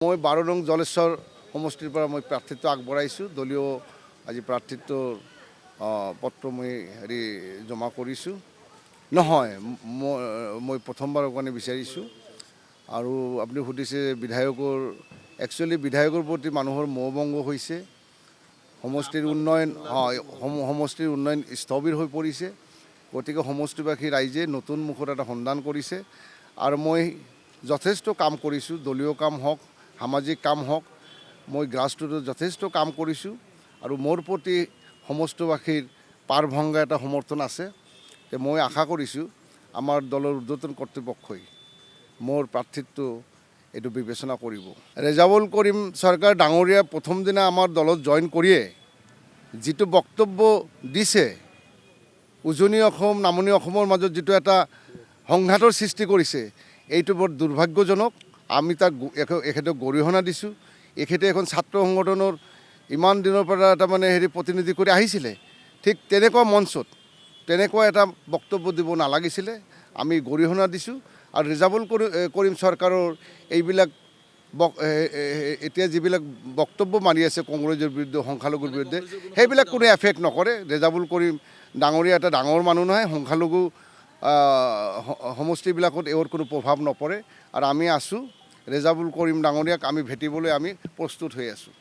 মই 12 নং জলেশ্বৰ সমষ্টিৰ পৰা মই প্ৰাৰ্থিত্ব আগবঢ়াইছোঁ। দলীয় আজি প্ৰাৰ্থিত্বৰ পত্ৰ মই জমা কৰিছোঁ। নহয়, মই প্ৰথমবাৰৰ কাৰণে বিচাৰিছোঁ। আৰু আপুনি সুধিছে বিধায়কৰ, একচুৱেলি বিধায়কৰ প্ৰতি মানুহৰ মোহভংগ হৈছে। সমষ্টিৰ উন্নয়ন স্থবিৰ হৈ পৰিছে। গতিকে সমষ্টিবাসী ৰাইজে নতুন মুখত এটা সন্ধান কৰিছে। আৰু মই যথেষ্ট কাম কৰিছোঁ, দলীয় কাম হওক, সামাজিক কাম হওক, মই গ্ৰাছৰুটত যথেষ্ট কাম কৰিছোঁ। আৰু মোৰ প্ৰতি সমষ্টিবাসীৰ পাৰভংগা এটা সমৰ্থন আছে। মই আশা কৰিছোঁ আমাৰ দলৰ ঊৰ্ধ্বতন কৰ্তৃপক্ষই মোৰ প্ৰাৰ্থিত্ব এইটো বিবেচনা কৰিব। ৰেজাউল কৰিম চৰকাৰ ডাঙৰীয়া প্ৰথম দিনা আমাৰ দলত জইন কৰিয়ে যিটো বক্তব্য দিছে, উজনি অসম নামনি অসমৰ মাজত যিটো এটা সংঘাতৰ সৃষ্টি কৰিছে, এইটো বৰ দুৰ্ভাগ্যজনক। আমি তাক এখেতক গৰিহণা দিছোঁ। এখেতে এখন ছাত্ৰ সংগঠনৰ ইমান দিনৰ পৰা এটা প্ৰতিনিধি কৰি আহিছিলে। ঠিক তেনেকুৱা মঞ্চত তেনেকুৱা এটা বক্তব্য দিব নালাগিছিলে। আমি গৰিহণা দিছোঁ। আৰু ৰেজাউল কৰিম চৰকাৰৰ এইবিলাক এতিয়া যিবিলাক বক্তব্য মাৰি আছে কংগ্ৰেছৰ বিৰুদ্ধে, সংখ্যালঘুৰ বিৰুদ্ধে, সেইবিলাক কোনো এফেক্ট নকৰে। ৰেজাউল কৰিম ডাঙৰীয়া এটা ডাঙৰ মানুহ নহয়। সংখ্যালঘু সমষ্টিবিলাকত এওঁৰ কোনো প্ৰভাৱ নপৰে। আৰু আমি আছোঁ, ৰেজাউল কৰিম ডাঙৰীয়াক আমি ভেটিবলৈ আমি প্ৰস্তুত হৈ আছোঁ।